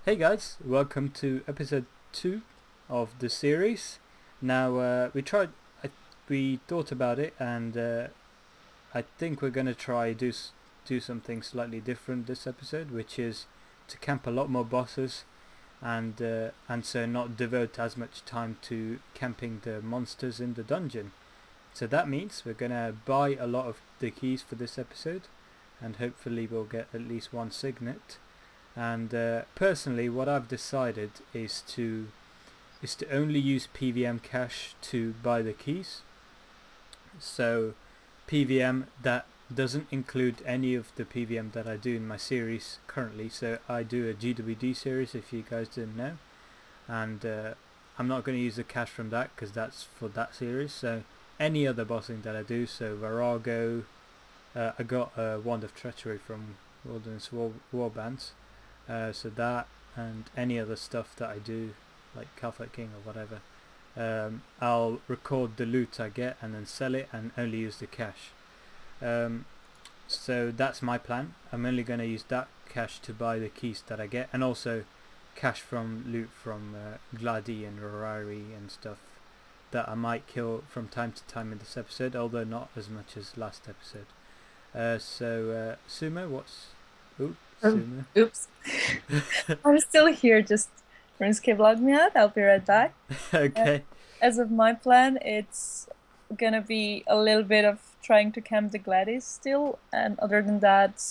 Hey guys, welcome to episode 2 of the series. Now we thought about it, and I think we're gonna try do something slightly different this episode, which is to camp a lot more bosses, and so not devote as much time to camping the monsters in the dungeon. So that means we're gonna buy a lot of the keys for this episode, and hopefully we'll get at least one signet. And personally, what I've decided is to only use PVM cash to buy the keys. So PVM that doesn't include any of the PVM that I do in my series currently. So I do a GWD series, if you guys didn't know, and I'm not going to use the cash from that because that's for that series. So any other bossing that I do, so Virago, I got a Wand of Treachery from Wilderness Warbands. So that and any other stuff that I do, like Catholic King or whatever, I'll record the loot I get and then sell it and only use the cash. So that's my plan. I'm only going to use that cash to buy the keys that I get, and also cash from loot from Gladi and Rorari and stuff that I might kill from time to time in this episode, although not as much as last episode. Sewmo, what's... Ooh, Sewmo. Oops. I'm still here, just RuneScape logged me out. I'll be right back. Okay. As of my plan, it's gonna be a little bit of trying to camp the Gladys still, and other than that,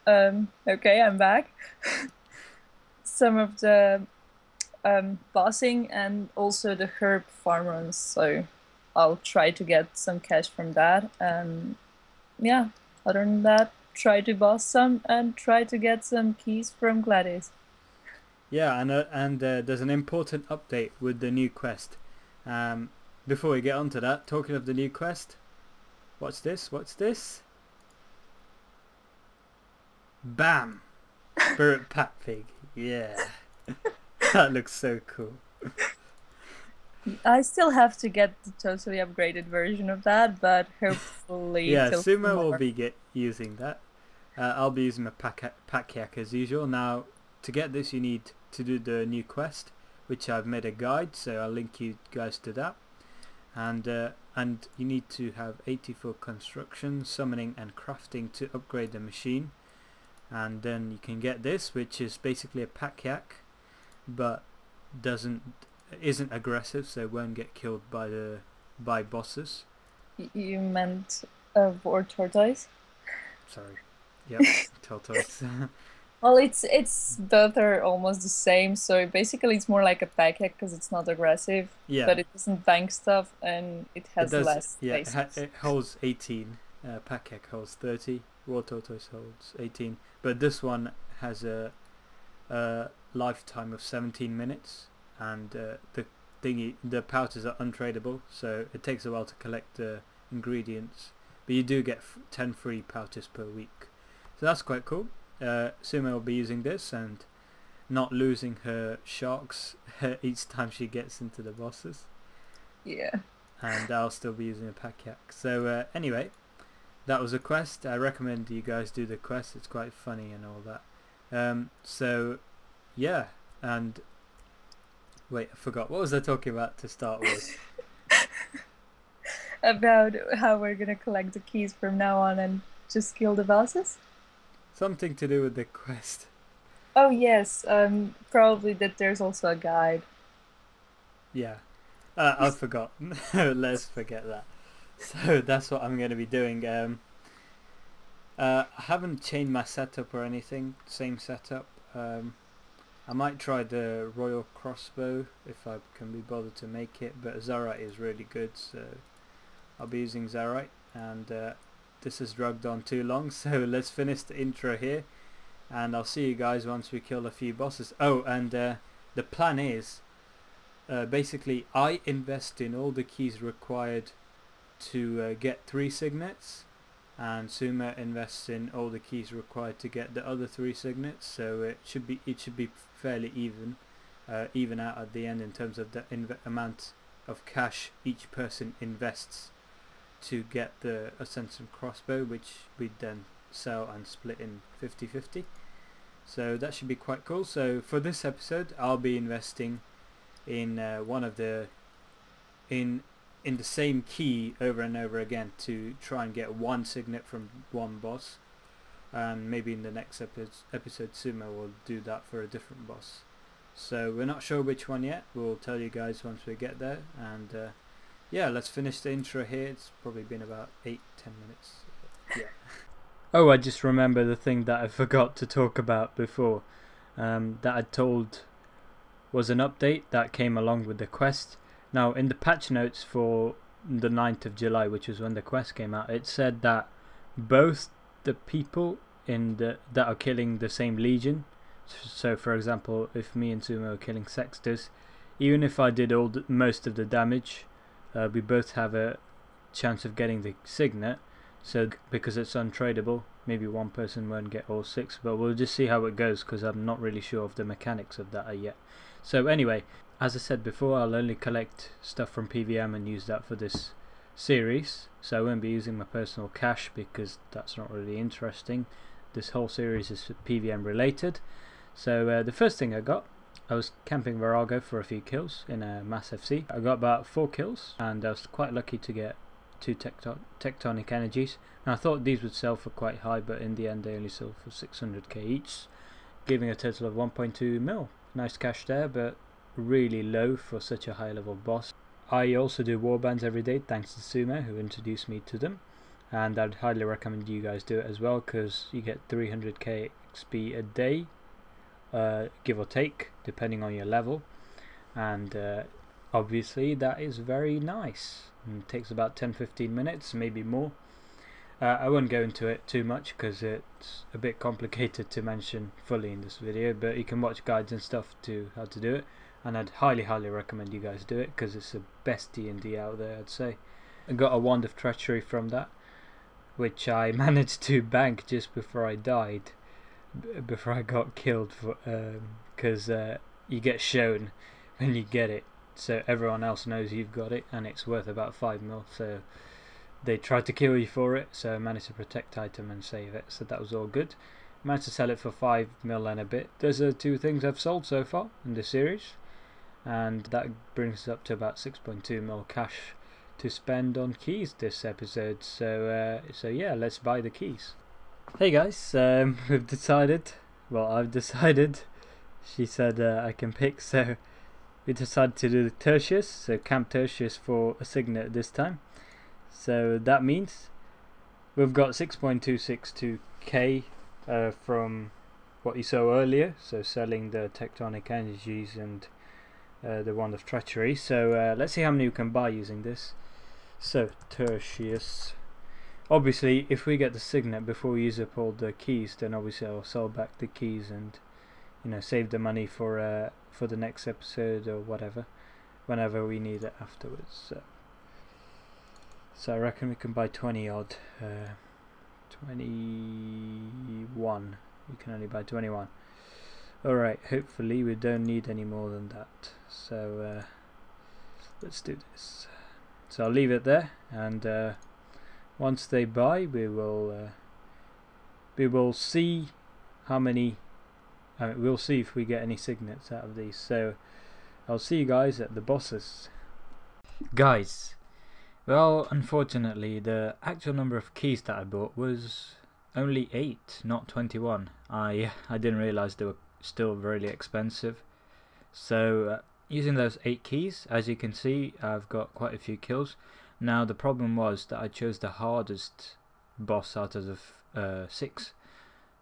okay, I'm back. Some of the bossing and also the herb farm runs, so I'll try to get some cash from that. Yeah, other than that, try to boss some and try to get some keys from Gladys. Yeah, and there's an important update with the new quest. Before we get on to that, talking of the new quest, what's this? What's this? Bam! Spirit Pat Pig. Yeah. That looks so cool. I still have to get the totally upgraded version of that, but hopefully Yeah, till Sumo will tomorrow. be using that. I'll be using my pack yak as usual. Now, to get this, you need to do the new quest, which I've made a guide, so I'll link you guys to that. And you need to have 84 construction, summoning, and crafting to upgrade the machine. And then you can get this, which is basically a pack yak, but isn't aggressive, so it won't get killed by bosses. You meant a war tortoise? Sorry. Yep, tortoise. Well, it's both are almost the same. So basically, it's more like a pack hack because it's not aggressive, Yeah, but it doesn't bank stuff and it it has does. less Yeah, bases. it holds 18. Pack yak holds 30. War tortoise holds 18. But this one has a lifetime of 17 minutes, and the powders are untradeable, so it takes a while to collect the ingredients. But you do get 10 free powders per week, so that's quite cool. Sumo will be using this and not losing her sharks each time she gets into the bosses, Yeah. and I'll still be using a pack yak. So anyway, that was a quest. I recommend you guys do the quest. It's quite funny and all that. So yeah, and wait, I forgot. What was I talking about to start with? About how we're gonna collect the keys from now on and just kill the bosses. Something to do with the quest. Oh yes, probably that there's also a guide. Yeah, I forgot. Let's forget that. So that's what I'm going to be doing. I haven't changed my setup or anything. Same setup. I might try the Royal Crossbow if I can be bothered to make it, but Zarite is really good, so I'll be using Zarite. And this has dragged on too long, so let's finish the intro here, and I'll see you guys once we kill a few bosses. Oh, and the plan is basically I invest in all the keys required to get 3 signets, and Suma invests in all the keys required to get the other 3 signets, so it should be fairly even out at the end in terms of the amount of cash each person invests to get the Ascension Crossbow, which we then sell and split in 50-50. So that should be quite cool. So for this episode, I'll be investing in one of the in the same key over and over again to try and get one signet from one boss. And maybe in the next episode Sewmo will do that for a different boss. So we're not sure which one yet. We'll tell you guys once we get there. And yeah, let's finish the intro here. It's probably been about 8-10 minutes. Yeah. Oh, I just remember the thing that I forgot to talk about before. That I told was an update that came along with the quest. Now, in the patch notes for the 9th of July, which was when the quest came out, it said that both the people that are killing the same legion, so for example, if me and Sewmo are killing Sextus, even if I did most of the damage, we both have a chance of getting the signet. So because it's untradeable, maybe one person won't get all 6, but we'll just see how it goes, because I'm not really sure of the mechanics of that yet. So anyway, as I said before, I'll only collect stuff from PVM and use that for this series, so I won't be using my personal cash because that's not really interesting. This whole series is PVM related. So the first thing I was camping Virago for a few kills in a mass FC. I got about 4 kills and I was quite lucky to get 2 tectonic energies. Now I thought these would sell for quite high, but in the end they only sold for 600k each, giving a total of 1.2 mil. Nice cash there, but really low for such a high level boss. I also do warbands every day thanks to Sewmo, who introduced me to them, and I'd highly recommend you guys do it as well, because you get 300k XP a day, give or take, depending on your level, and obviously that is very nice. And it takes about 10-15 minutes, maybe more. I won't go into it too much because it's a bit complicated to mention fully in this video, but you can watch guides and stuff to how to do it, and I'd highly recommend you guys do it because it's the best D&D out there, I'd say. I got a wand of treachery from that, which I managed to bank just before I died, before I got killed, because you get shown when you get it, so everyone else knows you've got it, and it's worth about 5 mil, so they tried to kill you for it, so I managed to protect item and save it, so that was all good. Managed to sell it for 5 mil and a bit. Those are 2 things I've sold so far in this series, and that brings us up to about 6.2 mil cash to spend on keys this episode. So yeah, let's buy the keys. Hey guys, we've decided, well, I've decided, she said I can pick, so we decided to do the Tertius, so Camp Tertius for a signet this time. So that means we've got 6.262k from what you saw earlier, so selling the tectonic energies and the wand of treachery. So let's see how many we can buy using this. So Tertius, obviously if we get the signet before we use up all the keys, then obviously I'll sell back the keys and, you know, save the money for the next episode or whatever, whenever we need it afterwards. So I reckon we can buy 20 odd, 21, we can only buy 21. Alright, hopefully we don't need any more than that, so let's do this. So I'll leave it there, and once they buy we will see how many, we'll see if we get any signets out of these. So I'll see you guys at the bosses. Guys, well, unfortunately the actual number of keys that I bought was only 8, not 21. I didn't realise they were still really expensive. So using those 8 keys, as you can see, I've got quite a few kills. Now the problem was that I chose the hardest boss out of the 6,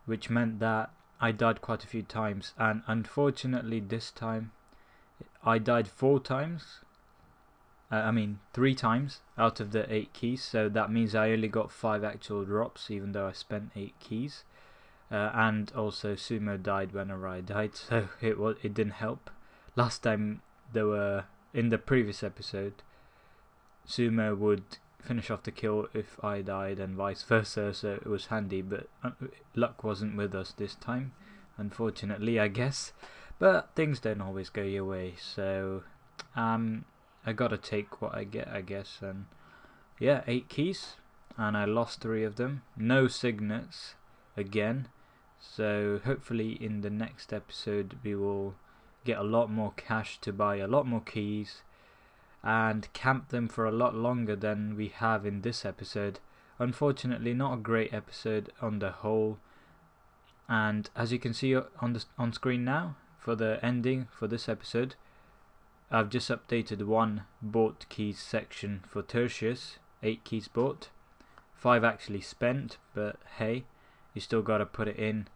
which meant that I died quite a few times, and unfortunately this time I died 4 times. 3 times out of the 8 keys, so that means I only got 5 actual drops, even though I spent 8 keys. And also Sewmo died whenever I died, so it didn't help. Last time there were, in the previous episode, Sewmo would finish off the kill if I died and vice versa, so it was handy, but luck wasn't with us this time, unfortunately, I guess. But things don't always go your way, so I gotta take what I get, I guess. And yeah, 8 keys, and I lost 3 of them. No signets again, So hopefully in the next episode we will get a lot more cash to buy a lot more keys and camp them for a lot longer than we have in this episode. Unfortunately, not a great episode on the whole, and as you can see on screen now for the ending for this episode, I've just updated one bought keys section for Tertius, 8 keys bought, 5 actually spent, but hey, you still gotta put it in.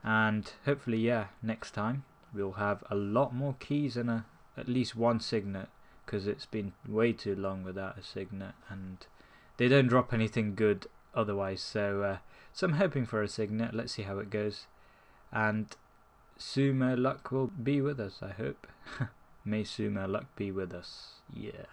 And hopefully, yeah, next time we'll have a lot more keys and at least one signet, because it's been way too long without a signet and they don't drop anything good otherwise. So I'm hoping for a signet. Let's see how it goes, and Sewmo luck will be with us, I hope. May Sewmo luck be with us. Yeah.